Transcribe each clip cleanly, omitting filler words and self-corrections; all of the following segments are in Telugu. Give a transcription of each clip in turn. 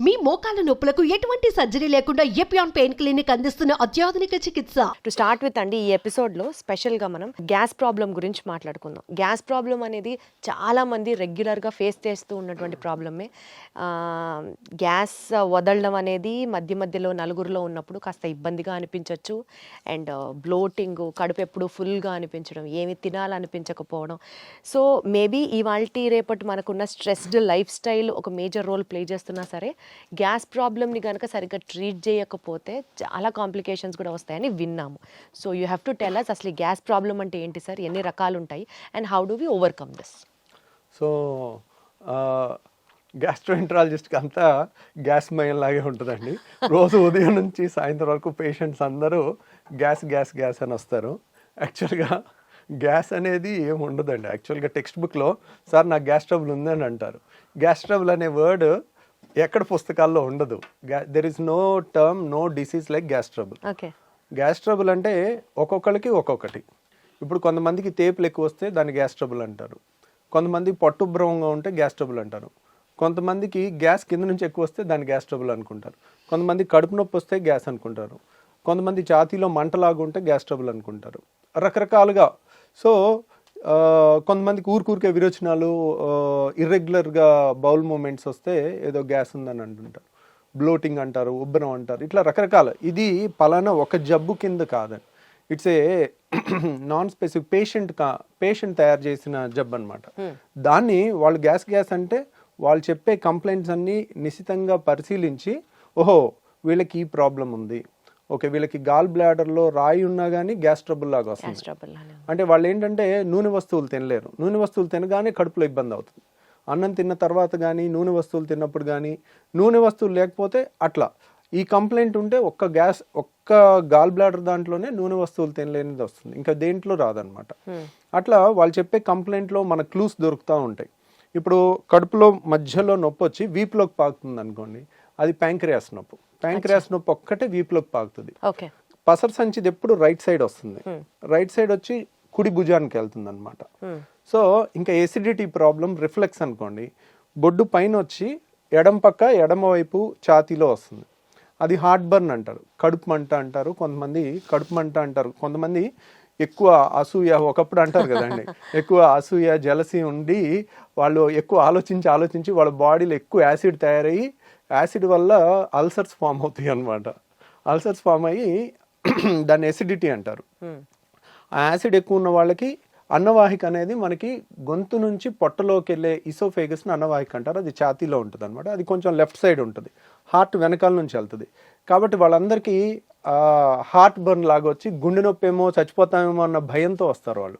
మీ మోకాల నొప్పులకు ఎటువంటి సర్జరీ లేకుండా ఎపియాన్ పెయిన్ క్లినిక్ అందిస్తున్న అత్యాధునిక చికిత్స. టు స్టార్ట్ విత్ అండి, ఈ ఎపిసోడ్లో స్పెషల్గా మనం గ్యాస్ ప్రాబ్లం గురించి మాట్లాడుకుందాం. గ్యాస్ ప్రాబ్లం అనేది చాలామంది రెగ్యులర్గా ఫేస్ చేస్తూ ఉన్నటువంటి ప్రాబ్లమే. గ్యాస్ వదలడం అనేది మధ్య మధ్యలో నలుగురిలో ఉన్నప్పుడు కాస్త ఇబ్బందిగా అనిపించవచ్చు. అండ్ బ్లోటింగ్, కడుపు ఎప్పుడు ఫుల్గా అనిపించడం, ఏమి తినాలనిపించకపోవడం. సో మేబీ ఇవాల్టి రేపటి మనకున్న స్ట్రెస్డ్ లైఫ్ స్టైల్ ఒక మేజర్ రోల్ ప్లే చేస్తున్నా సరే, గ్యాస్ ప్రాబ్లమ్ని కనుక సరిగ్గా ట్రీట్ చేయకపోతే చాలా కాంప్లికేషన్స్ కూడా వస్తాయని విన్నాము. So you have to tell us అసలు గ్యాస్ ప్రాబ్లం అంటే ఏంటి సార్, ఎన్ని రకాలు ఉంటాయి, and how do we overcome this? So గ్యాస్ట్రోఎంట్రాలజిస్ట్కి అంతా గ్యాస్ మయం లాగే ఉంటుందండి. రోజు ఉదయం నుంచి సాయంత్రం వరకు పేషెంట్స్ అందరూ గ్యాస్ గ్యాస్ గ్యాస్ అని వస్తారు. యాక్చువల్గా గ్యాస్ అనేది ఏమి ఉండదండి. యాక్చువల్గా టెక్స్ట్ బుక్లో సార్ నాకు గ్యాస్ ట్రబుల్ ఉందని అంటారు. గ్యాస్ ట్రబుల్ అనే వర్డ్ ఎక్కడ పుస్తకాల్లో ఉండదు. There is no term, no disease like gas trouble. Gas trouble అంటే ఒక్కొక్కరికి ఒక్కొక్కటి. ఇప్పుడు కొంతమందికి తేపులు ఎక్కువ వస్తే దాన్ని గ్యాస్ ట్రబుల్ అంటారు. కొంతమంది పట్టుభ్రమంగా ఉంటే గ్యాస్ ట్రబుల్ అంటారు. కొంతమందికి గ్యాస్ కింద నుంచి ఎక్కువ వస్తే దాన్ని గ్యాస్ ట్రబుల్ అనుకుంటారు. కొంతమంది కడుపు నొప్పి వస్తే గ్యాస్ అనుకుంటారు. కొంతమంది ఛాతీలో మంటలాగా ఉంటే గ్యాస్ ట్రబుల్ అనుకుంటారు. రకరకాలుగా. సో కొంతమందికి ఊరికే విరోచనాలు, ఇర్రెగ్యులర్గా బౌల్ మూమెంట్స్ వస్తే ఏదో గ్యాస్ ఉందని అంటుంటారు. బ్లోటింగ్ అంటారు, ఉబ్బరం అంటారు, ఇట్లా రకరకాల. ఇది పలానా ఒక జబ్బు కింద కాదని, it's a non specific patient తయారు చేసిన జబ్బు అనమాట. దాన్ని వాళ్ళు గ్యాస్ అంటే వాళ్ళు చెప్పే కంప్లైంట్స్ అన్నీ నిశితంగా పరిశీలించి, ఓహో వీళ్ళకి ఈ ప్రాబ్లం ఉంది, ఓకే వీళ్ళకి గాల్ బ్లాడర్లో రాయి ఉన్నా కానీ గ్యాస్ ట్రబుల్ లాగా వస్తుంది. అంటే వాళ్ళు ఏంటంటే నూనె వస్తువులు తినలేరు. నూనె వస్తువులు తినగానే కడుపులో ఇబ్బంది అవుతుంది. అన్నం తిన్న తర్వాత కానీ, నూనె వస్తువులు తిన్నప్పుడు కానీ, నూనె వస్తువులు లేకపోతే అట్లా. ఈ కంప్లైంట్ ఉంటే ఒక్క గాల్ బ్లాడర్ దాంట్లోనే నూనె వస్తువులు తినలేనిది వస్తుంది, ఇంకా దేంట్లో రాదనమాట. అట్లా వాళ్ళు చెప్పే కంప్లైంట్లో మన క్లూస్ దొరుకుతూ ఉంటాయి. ఇప్పుడు కడుపులో మధ్యలో నొప్పి వచ్చి వీపులోకి పాకుతుంది అనుకోండి, అది ప్యాంక్రియాస్ నొప్పి. ప్యాంక్రియాస్ నొప్పి ఒక్కటే వీపులోకి పాకుతుంది. పసర సంచిది ఎప్పుడు రైట్ సైడ్ వస్తుంది. రైట్ సైడ్ వచ్చి కుడి భుజానికి వెళ్తుంది అనమాట. సో ఇంకా ఎసిడిటీ ప్రాబ్లం, రిఫ్లెక్స్ అనుకోండి, బొడ్డు పైన వచ్చి ఎడమ వైపు ఛాతీలో వస్తుంది. అది హార్ట్ బర్న్ అంటారు, కడుపు మంట అంటారు. కొంతమంది కడుపు మంట అంటారు. కొంతమంది ఎక్కువ అసూయ, ఒకప్పుడు అంటారు కదండి, ఎక్కువ అసూయ జలసి ఉండి వాళ్ళు ఎక్కువ ఆలోచించి వాళ్ళ బాడీలో ఎక్కువ యాసిడ్ తయారయ్యి, యాసిడ్ వల్ల అల్సర్స్ ఫామ్ అవుతాయి అన్నమాట. అల్సర్స్ ఫామ్ అయ్యి దాన్ని ఎసిడిటీ అంటారు. ఆ యాసిడ్ ఎక్కువ ఉన్న వాళ్ళకి అన్నవాహిక అనేది మనకి గొంతు నుంచి పొట్టలోకి వెళ్ళే ఇసోఫేగస్ని అన్నవాహిక అంటారు. అది ఛాతీలో ఉంటుంది అనమాట. అది కొంచెం లెఫ్ట్ సైడ్ ఉంటుంది, హార్ట్ వెనకాల నుంచి వెళ్తుంది. కాబట్టి వాళ్ళందరికీ హార్ట్ బర్న్ లాగా వచ్చి గుండె నొప్పి ఏమో, చచ్చిపోతామేమో అన్న భయంతో వస్తారు. వాళ్ళు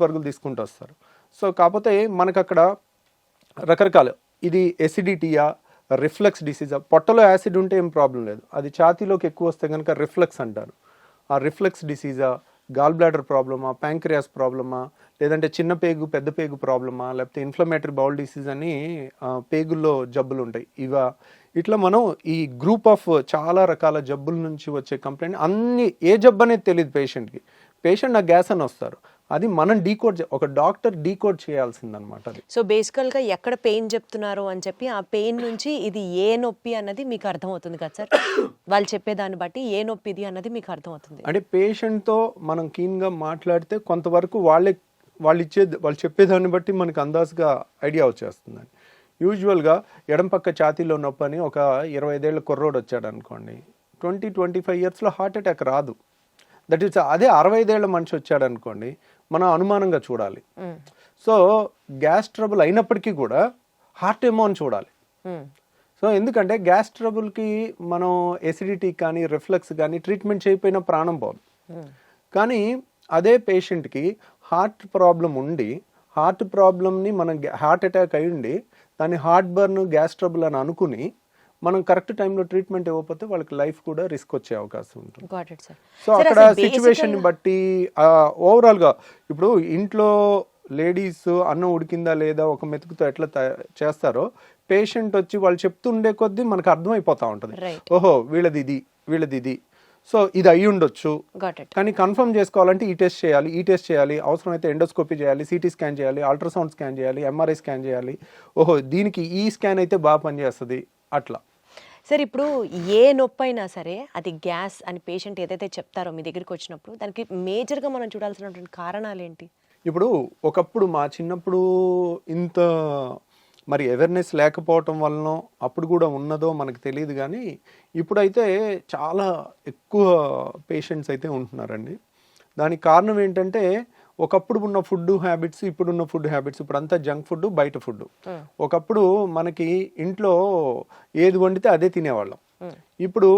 పరుగులు తీసుకుంటూ వస్తారు. సో కాకపోతే మనకు అక్కడ రకరకాలు, ఇది ఎసిడిటీయా, రిఫ్లెక్స్ డిసీజా. పొట్టలో యాసిడ్ ఉంటే ఏం ప్రాబ్లం లేదు, అది ఛాతీలోకి ఎక్కువ వస్తే కనుక రిఫ్లెక్స్ అంటారు. ఆ రిఫ్లెక్స్ డిసీజా, గాల్ బ్లాడర్ ప్రాబ్లమా, ప్యాంక్రియాస్ ప్రాబ్లమా, లేదంటే చిన్న పేగు పెద్ద పేగు ప్రాబ్లమా, లేకపోతే ఇన్ఫ్లమేటరీ బౌల్ డిసీజ్ అని పేగుల్లో జబ్బులు ఉంటాయి. ఇట్లా మనం ఈ గ్రూప్ ఆఫ్ చాలా రకాల జబ్బుల నుంచి వచ్చే కంప్లైంట్, అన్ని ఏ జబ్బు అనేది తెలియదు పేషెంట్కి. పేషెంట్ నాకు గ్యాస్ అని వస్తారు, అది మనం ఒక డాక్టర్ డీకోడ్ చేయాల్సిందనమాట. అది సో బేసికల్గా ఎక్కడ పెయిన్ చెప్తున్నారు అని చెప్పి ఆ పెయిన్ నుంచి ఇది ఏ నొప్పి అన్నది మీకు అర్థమవుతుంది కదా సార్? వాళ్ళు చెప్పేదాన్ని బట్టి ఏ నొప్పి ఇది అన్నది మీకు అర్థమవుతుంది. అంటే పేషెంట్తో మనం కీన్గా మాట్లాడితే కొంతవరకు వాళ్ళు చెప్పేదాన్ని బట్టి మనకు అందాజుగా ఐడియా వచ్చేస్తుందండి. యూజువల్గా ఎడం పక్క ఛాతీలో నొప్పి అని ఒక 25 ఏళ్ల కుర్రోడు వచ్చాడు అనుకోండి, 20-25 ఇయర్స్లో హార్ట్ అటాక్ రాదు. దట్ ఈస్ అదే 65 ఏళ్ల మనిషి వచ్చాడు అనుకోండి, మనం అనుమానంగా చూడాలి. సో గ్యాస్ ట్రబుల్ అయినప్పటికీ కూడా హార్ట్ ఏమో అని చూడాలి. సో ఎందుకంటే గ్యాస్ ట్రబుల్కి మనం ఎసిడిటీ కానీ, రిఫ్లెక్స్ కానీ ట్రీట్మెంట్ చేయకపోయినా ప్రాణం పోదు. కానీ అదే పేషెంట్కి హార్ట్ ప్రాబ్లం ఉండి, హార్ట్ ప్రాబ్లమ్ని మనం హార్ట్ అటాక్ అయి ఉండి దాన్ని హార్ట్ బర్న్, గ్యాస్ ట్రబుల్ అని అనుకుని మనం కరెక్ట్ టైంలో ట్రీట్మెంట్ ఇవ్వకపోతే వాళ్ళకి లైఫ్ కూడా రిస్క్ వచ్చే అవకాశం ఉంటుంది. సో అక్కడ సిచ్యువేషన్ బట్టి ఓవరాల్గా ఇప్పుడు ఇంట్లో లేడీస్ అన్నం ఉడికిందా లేదా ఒక మెతుకుతో ఎట్లా చేస్తారో, పేషెంట్ వచ్చి వాళ్ళు చెప్తుండే కొద్దీ మనకు అర్థమైపోతా ఉంటుంది, ఓహో వీళ్ళది ఇది, సో ఇది అయ్యి ఉండొచ్చు. కానీ కన్ఫర్మ్ చేసుకోవాలంటే ఈ టెస్ట్ చేయాలి, అవసరమైతే ఎండోస్కోపీ చేయాలి, సిటీ స్కాన్ చేయాలి, అల్ట్రాసౌండ్ స్కాన్ చేయాలి, ఎంఆర్ఐ స్కాన్ చేయాలి. ఓహో దీనికి ఈ స్కాన్ అయితే బాగా పనిచేస్తుంది, అట్లా. సార్ ఇప్పుడు ఏ నొప్పి అయినా సరే అది గ్యాస్ అని పేషెంట్ ఏదైతే చెప్తారో మీ దగ్గరికి వచ్చినప్పుడు దానికి మేజర్గా మనం చూడాల్సినటువంటి కారణాలు ఏంటి? ఇప్పుడు ఒకప్పుడు మా చిన్నప్పుడు ఇంత మరి అవేర్నెస్ లేకపోవటం వలన అప్పుడు కూడా ఉన్నదో మనకు తెలియదు, కానీ ఇప్పుడైతే చాలా ఎక్కువ పేషెంట్స్ అయితే ఉంటున్నారండి. దానికి కారణం ఏంటంటే ఒకప్పుడు ఉన్న ఫుడ్ హ్యాబిట్స్, ఇప్పుడున్న ఫుడ్ హ్యాబిట్స్, ఇప్పుడు అంతా జంక్ ఫుడ్, బయట ఫుడ్. ఒకప్పుడు మనకి ఇంట్లో ఏది వండితే అదే తినేవాళ్ళం. ఇప్పుడు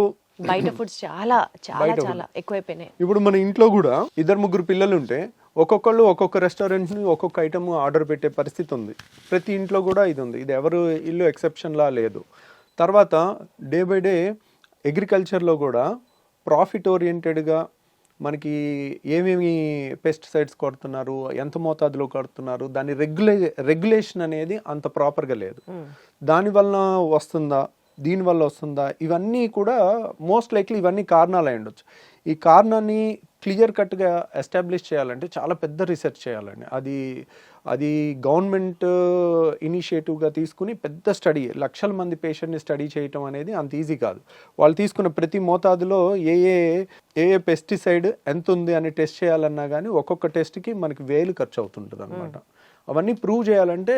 బయట ఫుడ్స్ చాలా చాలా చాలా ఎక్కువైపోయినాయి. ఇప్పుడు మన ఇంట్లో కూడా 2-3 పిల్లలు ఉంటే ఒక్కొక్కళ్ళు ఒక్కొక్క రెస్టారెంట్ ని ఒక్కొక్క ఐటమ్ ఆర్డర్ పెట్టే పరిస్థితి ఉంది. ప్రతి ఇంట్లో కూడా ఇది ఉంది. ఇది ఎవరు ఇల్లు ఎక్సెప్షన్లా లేదు. తర్వాత డే బై డే అగ్రికల్చర్లో కూడా ప్రాఫిట్ ఓరియంటెడ్గా మనకి ఏమేమి పెస్టిసైడ్స్ కొడుతున్నారు, ఎంత మోతాదులో కొడుతున్నారు, దాని రెగ్యులేషన్ అనేది అంత ప్రాపర్గా లేదు. దానివల్ల వస్తుందా, దీనివల్ల వస్తుందా, ఇవన్నీ కూడా మోస్ట్ లైక్లీ ఇవన్నీ కారణాలు అయి ఉండొచ్చు. ఈ కారణాన్ని క్లియర్ కట్గా ఎస్టాబ్లిష్ చేయాలంటే చాలా పెద్ద రీసెర్చ్ చేయాలండి. అది గవర్నమెంట్ ఇనిషియేటివ్గా తీసుకుని పెద్ద స్టడీ, లక్షల మంది పేషెంట్ని స్టడీ చేయటం అనేది అంత ఈజీ కాదు. వాళ్ళు తీసుకున్న ప్రతి మోతాదులో ఏ ఏ పెస్టిసైడ్ ఎంత ఉంది అని టెస్ట్ చేయాలన్నా కానీ ఒక్కొక్క టెస్ట్కి మనకి 1000 ఖర్చు అవుతుంటుంది అనమాట. అవన్నీ ప్రూవ్ చేయాలంటే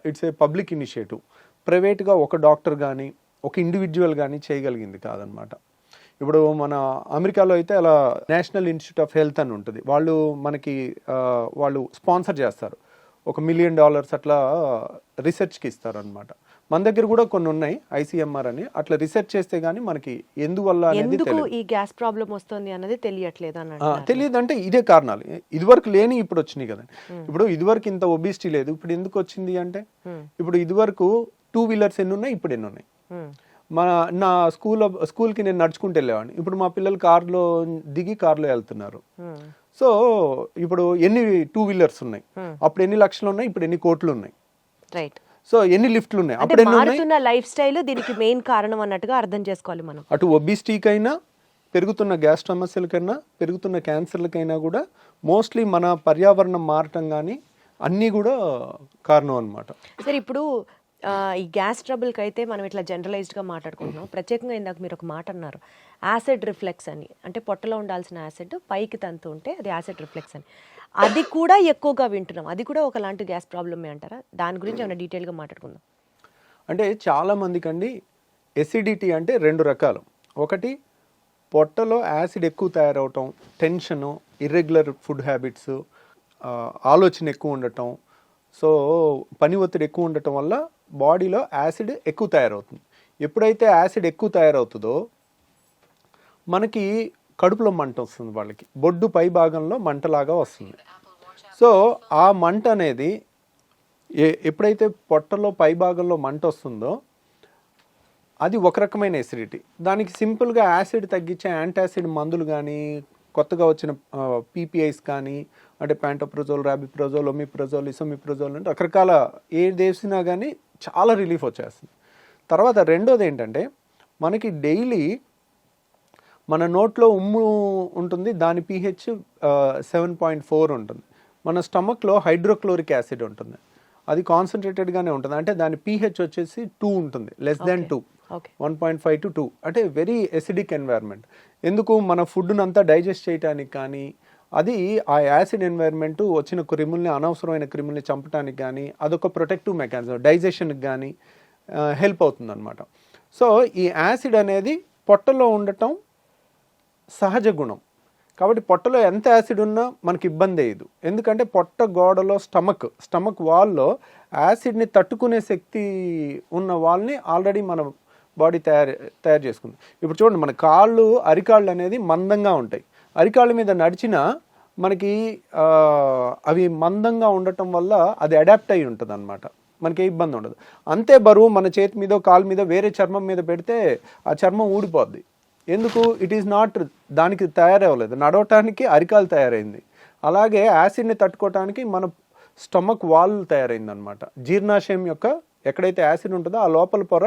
ఇట్స్ ఏ పబ్లిక్ ఇనిషియేటివ్. ప్రైవేట్గా ఒక డాక్టర్ కానీ ఒక ఇండివిజువల్ కానీ చేయగలిగింది కాదనమాట. ఇప్పుడు మన అమెరికాలో అయితే అలా నేషనల్ ఇన్స్టిట్యూట్ ఆఫ్ హెల్త్ అని ఉంటుంది. వాళ్ళు స్పాన్సర్ చేస్తారు. $1 మిలియన్ అట్లా రీసెర్చ్కి ఇస్తారు అనమాట. మన దగ్గర కూడా కొన్ని ఉన్నాయి, ICMR అని. అట్లా రీసెర్చ్ చేస్తే గానీ మనకి ఎందువల్ల అనేది ఈ గ్యాస్ ప్రాబ్లం వస్తుంది అన్నది తెలియట్లేదు అన్నట్టు. తెలియదు అంటే ఇదే కారణాలు. ఇదివరకు లేని ఇప్పుడు వచ్చినాయి కదండి. ఇప్పుడు ఇదివరకు ఇంత ఒబిసిటీ లేదు, ఇప్పుడు ఎందుకు వచ్చింది అంటే ఇప్పుడు ఇదివరకు 2 వీలర్స్ ఎన్ని ఉన్నాయి, ఇప్పుడు ఎన్ని ఉన్నాయి. నా స్కూల్కి నేను నడుచుకుంటూ వెళ్ళేవాడిని. ఇప్పుడు మా పిల్లలు కార్లో దిగి కార్లో వెళ్తున్నారు. సో ఇప్పుడు ఎన్ని 2 వీలర్స్ ఉన్నాయి, అప్పుడు ఎన్ని లక్షలు ఉన్నాయి, ఇప్పుడు ఎన్ని కోట్లు ఉన్నాయి. రైట్. సో ఎన్ని లిఫ్ట్లు ఉన్నాయి, అప్పుడు ఎన్ని ఉన్నాయి. మారుతున్న లైఫ్ స్టైల్ దీనికి మెయిన్ కారణం అన్నట్టుగా అర్థం చేసుకోవాలి మనం. అటు ఒబిసిటీకైనా, పెరుగుతున్న గ్యాస్ సమస్యలకైనా, పెరుగుతున్న క్యాన్సర్లకైనా కూడా మోస్ట్లీ మన పర్యావరణం మారటం కానీ అన్నీ కూడా కారణం అనమాట. సరే ఇప్పుడు ఈ గ్యాస్ ట్రబుల్కి అయితే మనం ఇట్లా జనరలైజ్డ్గా మాట్లాడుకుంటున్నాం. ప్రత్యేకంగా ఇందాక మీరు ఒక మాట అన్నారు, యాసిడ్ రిఫ్లెక్స్ అని. అంటే పొట్టలో ఉండాల్సిన యాసిడ్ పైకి తంతు ఉంటే అది యాసిడ్ రిఫ్లెక్స్ అని. అది కూడా ఎక్కువగా వింటున్నాం. అది కూడా ఒకలాంటి గ్యాస్ ప్రాబ్లమే అంటారా? దాని గురించి ఏమైనా డీటెయిల్గా మాట్లాడుకుందాం. అంటే చాలా మందికి అండి ఎసిడిటీ అంటే 2 రకాలు. ఒకటి పొట్టలో యాసిడ్ ఎక్కువ తయారవటం, టెన్షను, ఇర్రెగ్యులర్ ఫుడ్ హ్యాబిట్స్, ఆలోచన ఎక్కువ ఉండటం, సో పని ఒత్తిడి ఎక్కువ ఉండటం వల్ల బాడీలో యాసిడ్ ఎక్కువ తయారవుతుంది. ఎప్పుడైతే యాసిడ్ ఎక్కువ తయారవుతుందో మనకి కడుపులో మంట వస్తుంది, వాళ్ళకి బొడ్డు పై భాగంలో మంటలాగా వస్తుంది. సో ఆ మంట అనేది ఎప్పుడైతే పొట్టలో పై భాగంలో మంట వస్తుందో అది ఒక రకమైన ఎసిడిటీ. దానికి సింపుల్గా యాసిడ్ తగ్గించే యాంటాసిడ్ మందులు కానీ, కొత్తగా వచ్చిన PPIs కానీ, అంటే ప్యాంటోప్రజోల్, రాబిప్రజోల్, ఒమిప్రజోల్, ఇసోమిప్రజోల్ అంటే రకరకాల ఏది వేసినా కానీ చాలా రిలీఫ్ వచ్చేస్తుంది. తర్వాత రెండోది ఏంటంటే మనకి డైలీ మన నోట్లో ఉమ్ము ఉంటుంది, దాని pH 7.4 ఉంటుంది. మన స్టమక్లో హైడ్రోక్లోరిక్ యాసిడ్ ఉంటుంది, అది కాన్సన్ట్రేటెడ్గానే ఉంటుంది. అంటే దాని pH వచ్చేసి 2 ఉంటుంది, <2, 1.5 to 2. అంటే వెరీ ఎసిడిక్ ఎన్వైర్న్మెంట్. ఎందుకు మన ఫుడ్ను అంతా డైజెస్ట్ చేయడానికి కానీ, అది ఆ యాసిడ్ ఎన్వైర్న్మెంట్ వచ్చిన క్రిముల్ని, అనవసరమైన క్రిముల్ని చంపడానికి కానీ అదొక ప్రొటెక్టివ్ మెకానిజం, డైజెషన్కి కానీ హెల్ప్ అవుతుంది అనమాట. సో ఈ యాసిడ్ అనేది పొట్టలో ఉండటం సహజ గుణం. కాబట్టి పొట్టలో ఎంత యాసిడ్ ఉన్నా మనకి ఇబ్బంది అయ్యదు. ఎందుకంటే పొట్ట గోడలో స్టమక్ వాల్లో యాసిడ్ని తట్టుకునే శక్తి ఉన్న వాళ్ళని ఆల్రెడీ మన బాడీ తయారు చేసుకుంది. ఇప్పుడు చూడండి, మన అరికాళ్ళు అనేది మందంగా ఉంటాయి. అరికాళ్ళ మీద నడిచినా మనకి అవి మందంగా ఉండటం వల్ల అది అడాప్ట్ అయి ఉంటుంది అనమాట, మనకి ఏ ఇబ్బంది ఉండదు. అంతే బరువు మన చేతి మీద, కాలు మీద, వేరే చర్మం మీద పెడితే ఆ చర్మం ఊడిపోద్ది. ఎందుకు? ఇట్ ఈస్ నాట్, దానికి తయారవ్వలేదు, నడవటానికి అరికాలు తయారైంది. అలాగే యాసిడ్ని తట్టుకోవటానికి మన స్టమక్ వాల్ తయారైంది అనమాట. జీర్ణాశయం యొక్క ఎక్కడైతే యాసిడ్ ఉంటుందో ఆ లోపల పొర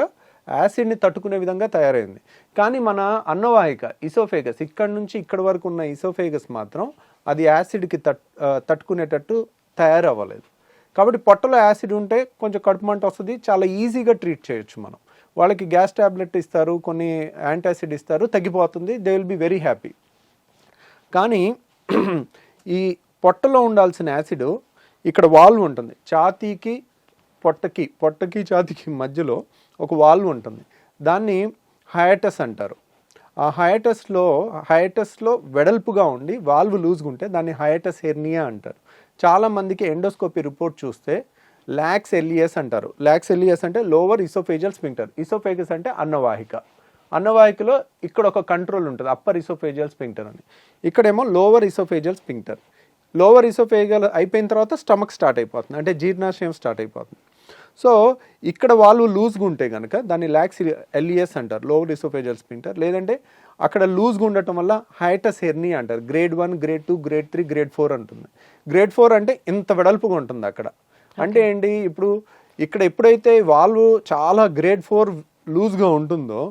యాసిడ్ని తట్టుకునే విధంగా తయారైంది. కానీ మన అన్నవాహిక, ఇసోఫేగస్, ఇక్కడ నుంచి ఇక్కడ వరకు ఉన్న ఇసోఫేగస్ మాత్రం అది యాసిడ్కి తట్టుకునేటట్టు తయారవ్వలేదు. కాబట్టి పొట్టలో యాసిడ్ ఉంటే కొంచెం కడుపు మంట వస్తుంది, చాలా ఈజీగా ట్రీట్ చేయొచ్చు మనం. వాళ్ళకి గ్యాస్ ట్యాబ్లెట్ ఇస్తారు, కొన్ని యాంటాసిడ్ ఇస్తారు, తగ్గిపోతుంది, they will be very happy. కానీ ఈ పొట్టలో ఉండాల్సిన యాసిడ్ ఇక్కడ వాల్వ్ ఉంటుంది, ఛాతీకి పొట్టకి ఛాతీకి మధ్యలో ఒక వాల్వ్ ఉంటుంది, దాన్ని హయాటస్ అంటారు. ఆ హయాటస్లో వెడల్పుగా ఉండి వాల్వ్ లూజ్గా ఉంటే దాన్ని హయాటస్ హెర్నియా అంటారు. చాలామందికి ఎండోస్కోపీ రిపోర్ట్ చూస్తే లాక్స్ ఎలియస్ అంటారు. లాక్స్ ఎలియస్ అంటే లోవర్ ఇసోఫేజియల్ స్పింక్టర్. ఇసోఫేగస్ అంటే అన్నవాహికలో ఇక్కడ ఒక కంట్రోల్ ఉంటుంది, అప్పర్ ఇసోఫేజియల్ స్పింక్టర్ అని. ఇక్కడేమో lower oesophageal sphincter. Lower oesophageal అయిపోయిన తర్వాత స్టమక్ స్టార్ట్ అయిపోతుంది, అంటే జీర్ణాశయం స్టార్ట్ అయిపోతుంది. సో ఇక్కడ వాళ్ళు లూజ్గా ఉంటే కనుక దాన్ని లాక్స్ ఎలియస్ అంటారు, లోవర్ ఇసోఫేజియల్ స్పింక్టర్. లేదంటే అక్కడ లూజ్గా ఉండటం వల్ల హైటస్ హెర్నియా అంటారు. గ్రేడ్ 1, గ్రేడ్ 2, గ్రేడ్ 3, గ్రేడ్ 4 ఉంటుంది. గ్రేడ్ 4 అంటే ఇంత వెడల్పుగా ఉంటుంది అక్కడ. అంటే ఏంటి, ఇప్పుడు ఇక్కడ ఎప్పుడైతే వాల్వ్ చాలా గ్రేడ్ 4 లూజ్గా ఉంటుందో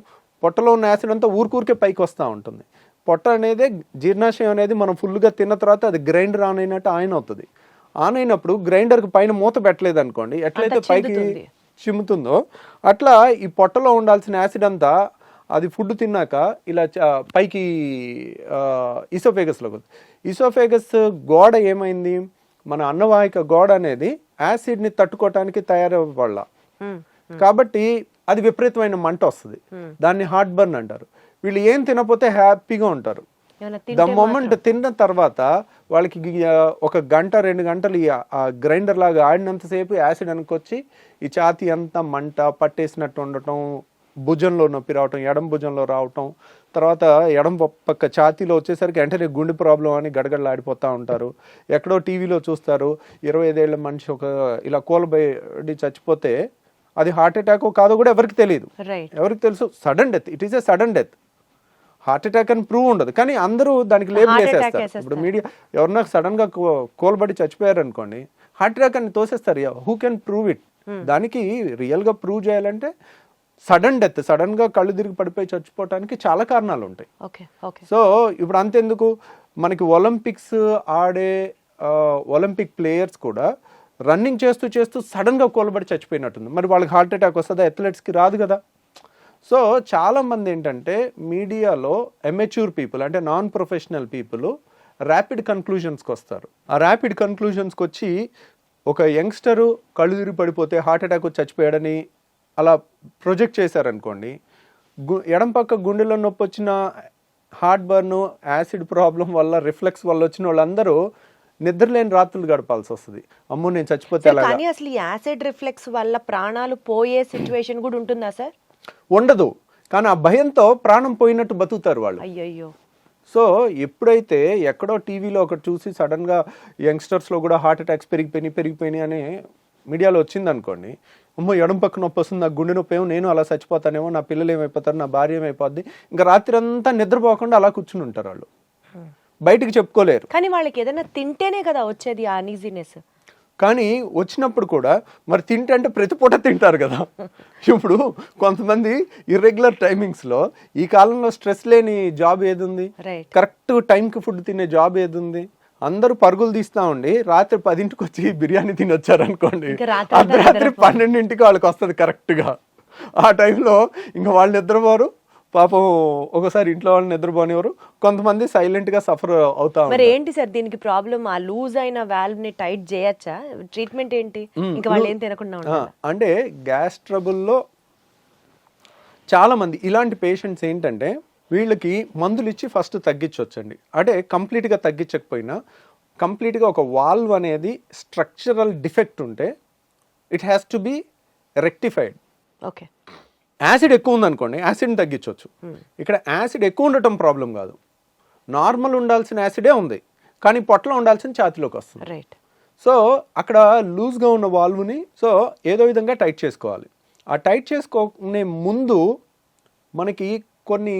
పొట్టలో ఉన్న యాసిడ్ అంతా ఊరికే పైకి వస్తూ ఉంటుంది. పొట్ట అనేది జీర్ణాశయం అనేది మనం ఫుల్గా తిన్న తర్వాత అది గ్రైండర్ ఆన్ అయినట్టు ఆన్ అవుతుంది. ఆన్ అయినప్పుడు గ్రైండర్కి పైన మూత పెట్టలేదు అనుకోండి, ఎట్లయితే పైకి చిమ్ముతుందో అట్లా ఈ పొట్టలో ఉండాల్సిన యాసిడ్ అంతా అది ఫుడ్ తిన్నాక ఇలా పైకి ఇసోఫేగస్లోకి వస్తుంది. ఇసోఫేగస్ గోడ ఏమైంది, మన అన్నవాహిక గోడ అనేది యాసిడ్ని తట్టుకోవటానికి తయారవ్వాల, కాబట్టి అది విపరీతమైన మంట వస్తుంది, దాన్ని హార్ట్ బర్న్ అంటారు. వీళ్ళు ఏం తినకపోతే హ్యాపీగా ఉంటారు. ద మొమెంట్ తిన్న తర్వాత వాళ్ళకి ఒక గంట 2 గంటలు ఆ గ్రైండర్ లాగా ఆడినంతసేపు యాసిడ్ అనుకొచ్చి ఈ ఛాతీ అంతా మంట పట్టేసినట్టు ఉండటం, భుజంలో నొప్పి రావటం, ఎడం భుజంలో రావటం, తర్వాత ఎడం పక్క ఛాతీలో వచ్చేసరికి వెంటనే గుండె ప్రాబ్లం అని గడగడలాడిపోతూ ఉంటారు. ఎక్కడో టీవీలో చూస్తారు 25 ఏళ్ల మనిషి ఒక ఇలా కూలబడి చచ్చిపోతే అది హార్ట్ అటాక్ కాదో కూడా ఎవరికి తెలియదు. ఎవరికి తెలుసు, sudden death, it is a sudden death. Heart attack అని ప్రూవ్ ఉండదు, కానీ అందరూ దానికి లేబుల్ వేసేస్తారు. ఇప్పుడు మీడియా ఎవరన్నా సడన్ గా కోల్బడి చచ్చిపోయారు అనుకోండి, హార్ట్ అటాక్ అని తోసేస్తారు. Who can prove it? దానికి రియల్ గా ప్రూవ్ చేయాలంటే సడన్ డెత్, సడన్ గా కళ్ళు తిరిగి పడిపోయి చచ్చిపోవటానికి చాలా కారణాలు ఉంటాయి. సో ఇప్పుడు అంతెందుకు, మనకి ఒలింపిక్స్ ఆడే ఒలింపిక్ ప్లేయర్స్ కూడా రన్నింగ్ చేస్తూ సడన్ గా కోల్బడి చచ్చిపోయినట్టుంది. మరి వాళ్ళకి హార్ట్ అటాక్ వస్తుందా? అథ్లెట్స్కి రాదు కదా. సో చాలామంది ఏంటంటే మీడియాలో ఎమెచ్యూర్ పీపుల్, అంటే నాన్ ప్రొఫెషనల్ పీపుల్ ర్యాపిడ్ కన్క్లూజన్స్కి వస్తారు. ఆ ర్యాపిడ్ కన్క్లూజన్స్కి వచ్చి ఒక యంగ్స్టరు కళ్ళు తిరిగి పడిపోతే హార్ట్ అటాక్ వచ్చి చచ్చిపోయాడని అలా ప్రొజెక్ట్ చేశారనుకోండి, ఎడం పక్క గుండెలో నొప్పి వచ్చిన హార్ట్ బర్న్, యాసిడ్ ప్రాబ్లం వల్ల, రిఫ్లెక్స్ వల్ల వచ్చిన వాళ్ళందరూ నిద్రలేని రాత్రులు గడపాల్సి వస్తుంది. అమ్మో నేను చచ్చిపోతే ఎలా. కానీ అసలు ఈ యాసిడ్ రిఫ్లెక్స్ వల్ల ప్రాణాలు పోయే సిచ్యువేషన్ కూడా ఉంటుందా సార్? ఉండదు, కానీ ఆ భయంతో ప్రాణం పోయినట్టు బతుకుతారు వాళ్ళు. అయ్యయ్యో. సో ఎప్పుడైతే ఎక్కడో టీవీలో ఒకటి చూసి సడన్గా యంగ్స్టర్స్లో కూడా హార్ట్ అటాక్స్ పెరిగిపోయినాయి అని మీడియాలో వచ్చింది అనుకోండి, అమ్మో ఎడం పక్క నొప్పి వస్తుంది, నాకు గుండె నొప్పి ఏమో, నేను అలా చచ్చిపోతానేమో, నా పిల్లలు ఏమైపోతారు, నా భార్య ఏమైపోద్ది, ఇంకా రాత్రి అంతా నిద్రపోకుండా అలా కూర్చుని ఉంటారు వాళ్ళు, బయటికి చెప్పుకోలేరు. కానీ వాళ్ళకి ఏదైనా తింటేనే కదా వచ్చేది ఆ అనీజీనెస్. కానీ వచ్చినప్పుడు కూడా మరి తింటే అంటే ప్రతి పూట తింటారు కదా. ఇప్పుడు కొంతమంది ఇర్రెగ్యులర్ టైమింగ్స్లో, ఈ కాలంలో స్ట్రెస్ లేని జాబ్ ఏది ఉంది, కరెక్ట్ టైంకి ఫుడ్ తినే జాబ్ ఏది ఉంది? అందరూ పరుగులు తీస్తా ఉండి రాత్రి 10ంటికి వచ్చి బిర్యానీ తినొచ్చారనుకోండి, అర్ధరాత్రి 12ంటికి వాళ్ళకి వస్తుంది కరెక్ట్గా. ఆ టైంలో ఇంకా వాళ్ళు నిద్రపోరు, పాపం ఒకసారి ఇంట్లో వాళ్ళు నిద్రపోనివారు, కొంతమంది సైలెంట్ గా సఫర్ అవుతా ఉంటారు. మరి ఏంటి సార్ దీనికి ప్రాబ్లం? ఆ లూజ్ అయిన వాల్వ్ ని టైట్ చేయొచ్చా? ట్రీట్మెంట్ ఏంటి? ఇంకా వాళ్ళు ఏం తినకుండా ఉంటారు అంటే గ్యాస్ ట్రబుల్లో చాలా మంది ఇలాంటి పేషెంట్స్ ఏంటంటే వీళ్ళకి మందులు ఇచ్చి ఫస్ట్ తగ్గించవచ్చండి. అంటే కంప్లీట్గా తగ్గించకపోయినా కంప్లీట్గా ఒక వాల్వ్ అనేది స్ట్రక్చరల్ డిఫెక్ట్ ఉంటే it has to be rectified. Okay. Acid ఎక్కువ ఉందనుకోండి, యాసిడ్ని తగ్గించవచ్చు. ఇక్కడ యాసిడ్ ఎక్కువ ఉండటం ప్రాబ్లం కాదు, నార్మల్ ఉండాల్సిన యాసిడే ఉంది, కానీ పొట్టలో ఉండాల్సిన ఛాతీలోకి వస్తుంది. రైట్. సో అక్కడ లూజ్గా ఉన్న వాల్వ్ని సో ఏదో విధంగా టైట్ చేసుకోవాలి. ఆ టైట్ చేసుకునే ముందు మనకి కొన్ని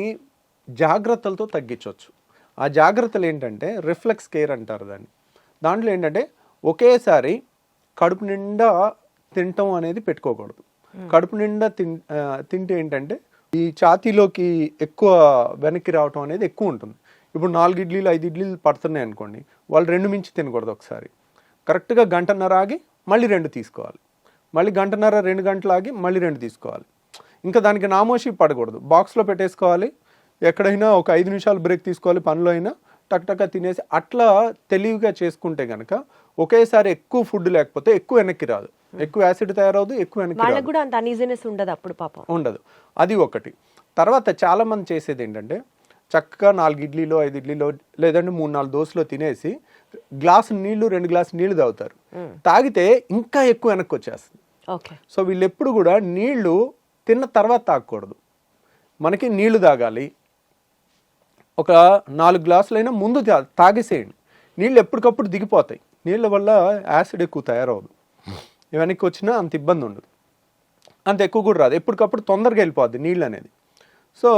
జాగ్రత్తలతో తగ్గించవచ్చు. ఆ జాగ్రత్తలు ఏంటంటే రిఫ్లెక్స్ కేర్ అంటారు దాన్ని. దాంట్లో ఏంటంటే ఒకేసారి కడుపు నిండా తినటం అనేది పెట్టుకోకూడదు. కడుపు నిండా తింటే ఏంటంటే ఈ ఛాతీలోకి ఎక్కువ వెనక్కి రావటం అనేది ఎక్కువ ఉంటుంది. ఇప్పుడు 4 ఇడ్లీలు 5 ఇడ్లీలు పడుతున్నాయి అనుకోండి, వాళ్ళు 2 మించి తినకూడదు. ఒకసారి కరెక్ట్గా 1.5 గంట ఆగి మళ్ళీ 2 తీసుకోవాలి, మళ్ళీ 1.5 2 గంటలు ఆగి మళ్ళీ 2 తీసుకోవాలి. ఇంకా దానికి నామోషి పడకూడదు, బాక్స్లో పెట్టేసుకోవాలి, ఎక్కడైనా ఒక 5 నిమిషాలు బ్రేక్ తీసుకోవాలి, పనిలో అయినా టక్ తినేసి అట్లా తెలివిగా చేసుకుంటే కనుక ఒకేసారి ఎక్కువ ఫుడ్ లేకపోతే ఎక్కువ వెనక్కి రాదు, ఎక్కువ యాసిడ్ తయారవదు, ఎక్కువ వెనక్కి వాళ్ళకి రాదు, కూడా అంత అన్ఈజీనెస్ ఉండదు అప్పుడు పాపం. ఉండదు. అది ఒకటి. తర్వాత చాలా మంది చేసేది ఏంటంటే చక్కగా 4 ఇడ్లీలో 5 ఇడ్లీలో లేదంటే 3-4 దోశలో తినేసి గ్లాసు నీళ్లు 2 గ్లాసు నీళ్లు తాగుతారు. తాగితే ఇంకా ఎక్కువ వెనక్కి వచ్చేస్తుంది. ఓకే. సో వీళ్ళు ఎప్పుడు కూడా నీళ్లు తిన్న తర్వాత తాగకూడదు, మనకి నీళ్లు తాగాలి. ఒక 4 గ్లాసులైనా ముందు తాగేసేయండి, నీళ్ళు ఎప్పటికప్పుడు దిగిపోతాయి, నీళ్ళ వల్ల యాసిడ్ ఎక్కువ తయారవదు, వెనక్కి వచ్చినా అంత ఇబ్బంది ఉండదు, అంత ఎక్కువ కూడా రాదు, ఎప్పటికప్పుడు తొందరగా వెళ్ళిపోద్ది నీళ్ళు అనేది. సో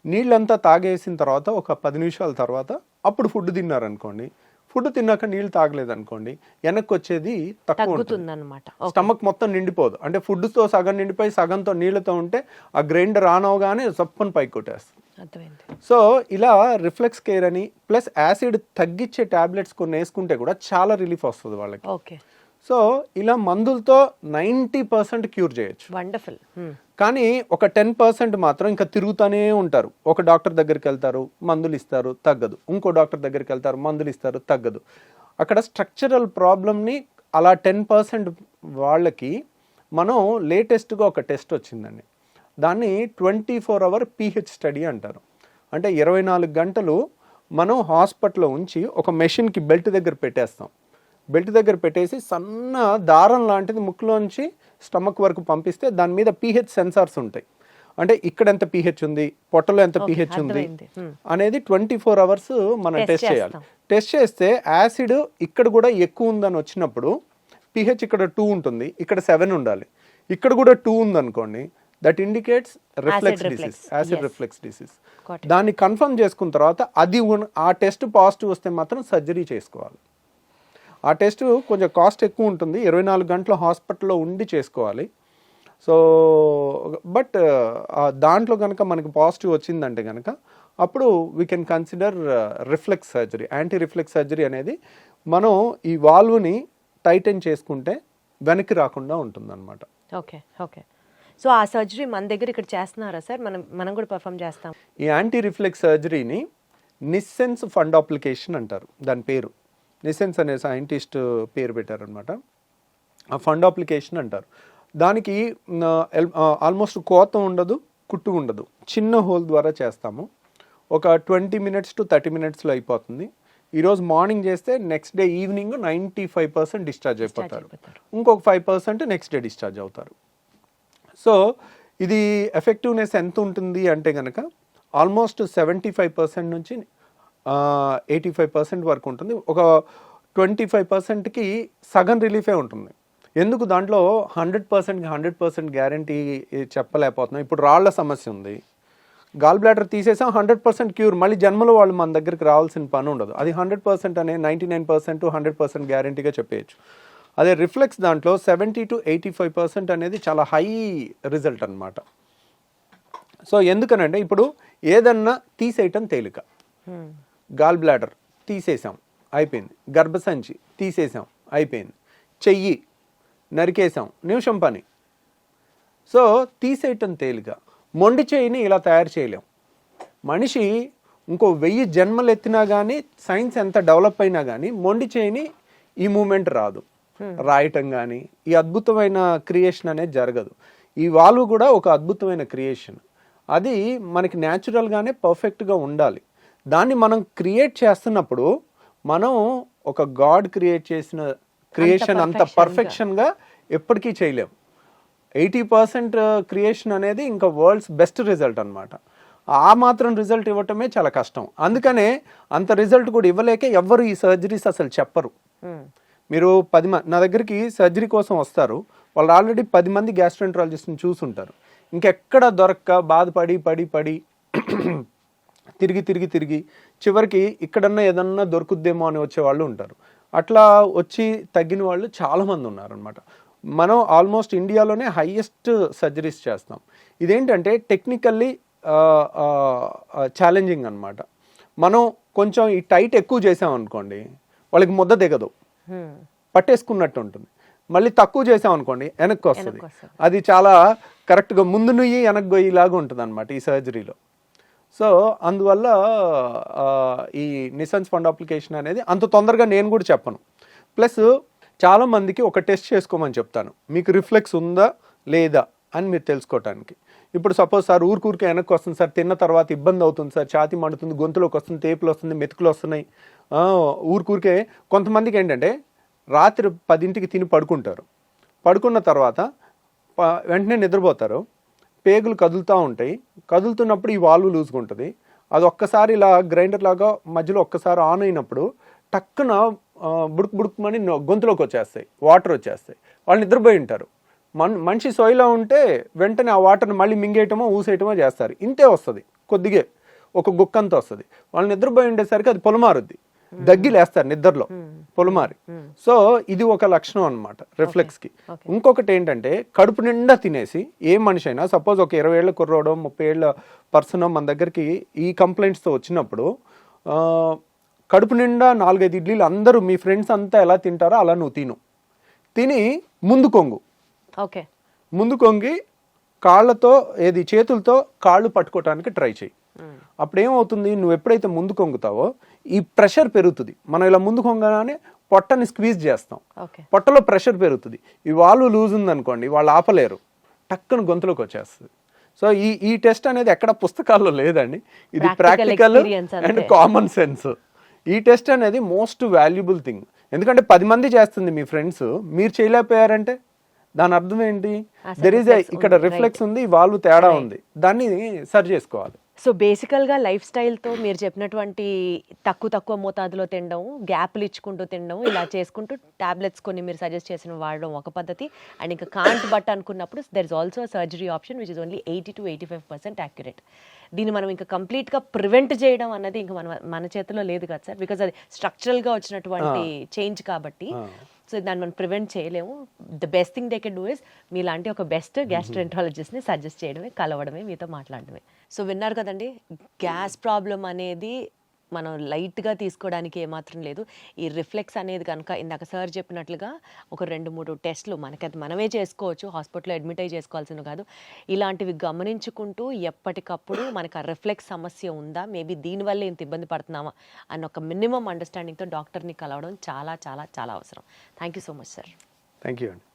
నీళ్ళంతా తాగేసిన తర్వాత ఒక 10 నిమిషాల తర్వాత అప్పుడు ఫుడ్ తిన్నారనుకోండి, ఫుడ్ తిన్నాక నీళ్ళు తాగలేదనుకోండి, వెనక్కి వచ్చేది తక్కువ ఉంటుంది అన్నమాట. స్టమక్ మొత్తం నిండిపోదు. అంటే ఫుడ్తో సగం నిండిపోయి సగంతో నీళ్ళతో ఉంటే ఆ గ్రైండర్ ఆన్ అవగానే సప్పని పైకి కొట్టేస్తుంది. సో ఇలా రిఫ్లెక్స్ కేర్ అని ప్లస్ యాసిడ్ తగ్గించే టాబ్లెట్స్ కొన్ని వేసుకుంటే కూడా చాలా రిలీఫ్ వస్తుంది వాళ్ళకి. ఓకే. సో ఇలా మందులతో 90% క్యూర్ చేయొచ్చు. వండర్ఫుల్. కానీ ఒక 10% మాత్రం ఇంకా తిరుగుతూనే ఉంటారు. ఒక డాక్టర్ దగ్గరికి వెళ్తారు, మందులు ఇస్తారు, తగ్గదు, ఇంకో డాక్టర్ దగ్గరికి వెళ్తారు, మందులు ఇస్తారు, తగ్గదు. అక్కడ స్ట్రక్చరల్ ప్రాబ్లమ్ని అలా 10% వాళ్ళకి మనం లేటెస్ట్గా ఒక టెస్ట్ వచ్చిందండి, దాన్ని 24 hour pH స్టడీ అంటారు. అంటే 24 గంటలు మనం హాస్పిటల్లో ఉంచి ఒక మెషిన్కి బెల్ట్ దగ్గర పెట్టేస్తాం, బెల్ట్ దగ్గర పెట్టేసి సన్న దారం లాంటిది ముక్కులోంచి స్టమక్ వరకు పంపిస్తే దాని మీద pH సెన్సార్స్ ఉంటాయి. అంటే ఇక్కడ ఎంత pH ఉంది, పొట్టలో ఎంత pH ఉంది అనేది 24 hours మనం టెస్ట్ చేయాలి. టెస్ట్ చేస్తే యాసిడ్ ఇక్కడ కూడా ఎక్కువ ఉందని వచ్చినప్పుడు pH ఇక్కడ 2 ఉంటుంది, ఇక్కడ 7 ఉండాలి, ఇక్కడ కూడా 2 ఉందనుకోండి, that indicates reflex disease, acid reflex disease. దాన్ని కన్ఫర్మ్ చేసుకున్న తర్వాత అది ఆ టెస్ట్ పాజిటివ్ వస్తే మాత్రం సర్జరీ చేసుకోవాలి. ఆ టెస్ట్ కొంచెం కాస్ట్ ఎక్కువ ఉంటుంది, 24 గంటల హాస్పిటల్లో ఉండి చేసుకోవాలి. సో బట్ దాంట్లో కనుక మనకి పాజిటివ్ వచ్చిందంటే కనుక అప్పుడు we can consider reflex surgery. Anti reflex surgery అనేది మనం ఈ వాల్వ్ని టైటన్ చేసుకుంటే వెనక్కి రాకుండా ఉంటుందన్నమాట. ఓకే. ఓకే. సో ఆ సర్జరీ మన దగ్గర ఇక్కడ చేస్తున్నారా సార్? మనం కూడా పర్ఫామ్ చేస్తాం. ఈ యాంటీ రిఫ్లెక్స్ సర్జరీని నిస్సెన్స్ ఫండ్ అప్లికేషన్ అంటారు, దాని పేరు నిసెన్స్ అనే సైంటిస్ట్ పేరు పెట్టారనమాట. ఆ ఫండ్ అప్లికేషన్ అంటారు. దానికి ఆల్మోస్ట్ కోత ఉండదు, కుట్టు ఉండదు, చిన్న హోల్ ద్వారా చేస్తాము. ఒక 20 minutes to 30 minutesలో అయిపోతుంది. ఈరోజు మార్నింగ్ చేస్తే నెక్స్ట్ డే ఈవినింగ్ 95% డిశ్చార్జ్ అయిపోతారు, ఇంకొక 5% నెక్స్ట్ డే డిశ్చార్జ్ అవుతారు. సో ఇది ఎఫెక్టివ్నెస్ ఎంత ఉంటుంది అంటే కనుక ఆల్మోస్ట్ 75% నుంచి 85% వరకు ఉంటుంది. ఒక 25%కి సగం రిలీఫే ఉంటుంది. ఎందుకు దాంట్లో 100% గ్యారంటీ చెప్పలేకపోతున్నాం. ఇప్పుడు రాళ్ల సమస్య ఉంది, గాల్ బ్లాడర్ తీసేసాం, 100% క్యూర్, మళ్ళీ జన్మలో వాళ్ళు మన దగ్గరికి రావాల్సిన పని ఉండదు. అది 100% అనే 99% 100% గ్యారంటీగా చెప్పేయచ్చు. అదే రిఫ్లెక్స్ దాంట్లో 70 to 85% అనేది చాలా హై రిజల్ట్ అనమాట. సో ఎందుకనంటే ఇప్పుడు ఏదన్నా తీసేయటం తేలిక, గాల్ బ్లాడర్ తీసేసాం అయిపోయింది, గర్భసంచి తీసేసాం అయిపోయింది, చెయ్యి నరికేసాం నిమిషం పని. సో తీసేయటం తేలిక, మొండి చెయ్యిని ఇలా తయారు చేయలేం. మనిషి ఇంకో 1000 జన్మలు ఎత్తినా కానీ, సైన్స్ ఎంత డెవలప్ అయినా కానీ మొండి చెయ్యిని ఈ మూమెంట్ రాదు, రాయటం కానీ ఈ అద్భుతమైన క్రియేషన్ అనేది జరగదు. ఈ వాల్వ్ కూడా ఒక అద్భుతమైన క్రియేషన్, అది మనకి న్యాచురల్గానే పర్ఫెక్ట్గా ఉండాలి. దాన్ని మనం క్రియేట్ చేస్తున్నప్పుడు మనం ఒక గాడ్ క్రియేట్ చేసిన క్రియేషన్ అంత పర్ఫెక్షన్గా ఎప్పటికీ చేయలేం. 80% క్రియేషన్ అనేది ఇంకా వరల్డ్స్ బెస్ట్ రిజల్ట్ అనమాట. ఆ మాత్రం రిజల్ట్ ఇవ్వటమే చాలా కష్టం. అందుకనే అంత రిజల్ట్ కూడా ఇవ్వలేక ఎవ్వరు ఈ సర్జరీస్ అసలు చెప్పరు. మీరు 10 మంది నా దగ్గరికి సర్జరీ కోసం వస్తారు, వాళ్ళు ఆల్రెడీ 10 మంది గ్యాస్ట్రోఎంట్రాలజిస్ట్ని చూసుంటారు. ఇంకెక్కడ దొరక్క బాధపడి పడి పడి తిరిగి చివరికి ఇక్కడన్నా ఏదన్నా దొరుకుద్దేమో అని వచ్చే వాళ్ళు ఉంటారు. అట్లా వచ్చి తగ్గిన వాళ్ళు చాలామంది ఉన్నారనమాట. మనం ఆల్మోస్ట్ ఇండియాలోనే హైయెస్ట్ సర్జరీస్ చేస్తాం. ఇదేంటంటే టెక్నికల్లీ ఛాలెంజింగ్ అనమాట. మనం కొంచెం ఈ టైట్ ఎక్కువ చేసామనుకోండి వాళ్ళకి ముద్ద దిగదు, పట్టేసుకున్నట్టు ఉంటుంది. మళ్ళీ తక్కువ చేసాం అనుకోండి వెనక్కి వస్తుంది. వెనక్కి వస్తది. అది చాలా కరెక్ట్గా ముందు నుయ్యి వెనక్కి గొయ్యిలాగా ఉంటుంది అనమాట ఈ సర్జరీలో. సో అందువల్ల ఈ నిసన్స్ ఫండ్ అప్లికేషన్ అనేది అంత తొందరగా నేను కూడా చెప్పను. ప్లస్ చాలా మందికి ఒక టెస్ట్ చేసుకోమని చెప్తాను, మీకు రిఫ్లెక్స్ ఉందా లేదా అని మీరు తెలుసుకోవటానికి. ఇప్పుడు సపోజ్ సార్ ఊరికే వెనక్కి వస్తుంది సార్, తిన్న తర్వాత ఇబ్బంది అవుతుంది సార్, ఛాతీ మండుతుంది, గొంతులోకి వస్తుంది, తేపులు వస్తుంది, మెతుకులు వస్తున్నాయి. ఊరికే కొంతమందికి ఏంటంటే రాత్రి 10ంటికి తిని పడుకుంటారు, పడుకున్న తర్వాత వెంటనే నిద్రపోతారు, పేగులు కదులుతూ ఉంటాయి, కదులుతున్నప్పుడు ఈ వాల్వ్ లూజ్గా ఉంటుంది, అది ఒక్కసారి ఇలా గ్రైండర్ లాగా మధ్యలో ఒక్కసారి ఆన్ అయినప్పుడు టక్కున బుడుకు బుడుకుమని గొంతులోకి వచ్చేస్తాయి, వాటర్ వచ్చేస్తాయి. వాళ్ళు నిద్రపోయి ఉంటారు. మనిషి సోయిలో ఉంటే వెంటనే ఆ వాటర్ని మళ్ళీ మింగేయటమో ఊసేయటమో చేస్తారు. ఇంతే వస్తుంది, కొద్దిగే ఒక గుక్కంతా వస్తుంది. వాళ్ళు నిద్రపోయి ఉండేసరికి అది పొలమారుద్ది, దగ్గిలేస్తారు నిద్రలో పొలమారి. సో ఇది ఒక లక్షణం అనమాట రిఫ్లెక్స్కి. ఇంకొకటి ఏంటంటే కడుపు నిండా తినేసి ఏ మనిషి అయినా, సపోజ్ ఒక 20 ఏళ్ళ కుర్రోడో 30 ఏళ్ళ పర్సన్ మన దగ్గరికి ఈ కంప్లైంట్స్తో వచ్చినప్పుడు, కడుపు నిండా 4-5 ఇడ్లీలు అందరూ మీ ఫ్రెండ్స్ అంతా ఎలా తింటారో అలా నువ్వు తిని ముందు కొంగు, ఓకే, ముందు కొంగి కాళ్ళతో చేతులతో కాళ్ళు పట్టుకోవటానికి ట్రై చేయి. అప్పుడు ఏమవుతుంది, నువ్వు ఎప్పుడైతే ముందు కొంగుతావో ఈ ప్రెషర్ పెరుగుతుంది. మనం ఇలా ముందు కొంగగానే పొట్టని స్క్వీజ్ చేస్తాం, పొట్టలో ప్రెషర్ పెరుగుతుంది. ఈ వాల్వ్ లూజ్ ఉందనుకోండి, వాళ్ళు ఆపలేరు, టక్కున గొంతులోకి వచ్చేస్తుంది. సో ఈ టెస్ట్ అనేది ఎక్కడ పుస్తకాల్లో లేదండి, ఇది ప్రాక్టికల్ అండ్ కామన్ సెన్స్. ఈ టెస్ట్ అనేది మోస్ట్ వాల్యుబుల్ థింగ్. ఎందుకంటే 10 మంది చేస్తుంది మీ ఫ్రెండ్స్, మీరు చేయలేకపోయారంటే దాని అర్థం ఏంటి, ఇక్కడ రిఫ్లెక్స్ ఉంది, వాల్వ్ తేడా ఉంది, దాన్ని సరి చేసుకోవాలి. సో బేసికల్గా లైఫ్ స్టైల్తో మీరు చెప్పినటువంటి తక్కువ మోతాదులో తినడం, గ్యాప్లు ఇచ్చుకుంటూ తినడం, ఇలా చేసుకుంటూ టాబ్లెట్స్ కొన్ని మీరు సజెస్ట్ చేసిన వాడడం ఒక పద్ధతి. అండ్ ఇంకా కాంట్ బట్ అనుకున్నప్పుడు there is also surgery option which is only 80 to 85% accurate. దీన్ని మనం ఇంకా కంప్లీట్గా ప్రివెంట్ చేయడం అన్నది ఇంకా మన చేతిలో లేదు కదా సార్, బికాజ్ అది స్ట్రక్చరల్గా వచ్చినటువంటి చేంజ్ కాబట్టి. సో దాన్ని మనం ప్రివెంట్ చేయలేము. The best thing they can do is మీలాంటి ఒక బెస్ట్ గ్యాస్ట్రెంటాలజిస్ట్ని సజెస్ట్ చేయడమే, కలవడమే, మీతో మాట్లాడడమే. సో విన్నారు కదండి, గ్యాస్ ప్రాబ్లం అనేది మనం లైట్గా తీసుకోవడానికి ఏమాత్రం లేదు. ఈ రిఫ్లెక్స్ అనేది కనుక ఇందాక సార్ చెప్పినట్లుగా ఒక 2-3 టెస్ట్లు మనకి మనమే చేసుకోవచ్చు, హాస్పిటల్లో అడ్మిట్ అయ్యి చేసుకోవాల్సిన కాదు. ఇలాంటివి గమనించుకుంటూ ఎప్పటికప్పుడు మనకు ఆ రిఫ్లెక్స్ సమస్య ఉందా, మేబీ దీనివల్ల ఇంత ఇబ్బంది పడుతున్నామా అన్న ఒక మినిమం అండర్స్టాండింగ్తో డాక్టర్ని కలవడం చాలా చాలా చాలా అవసరం. Thank you so much sir. Thank you అండి.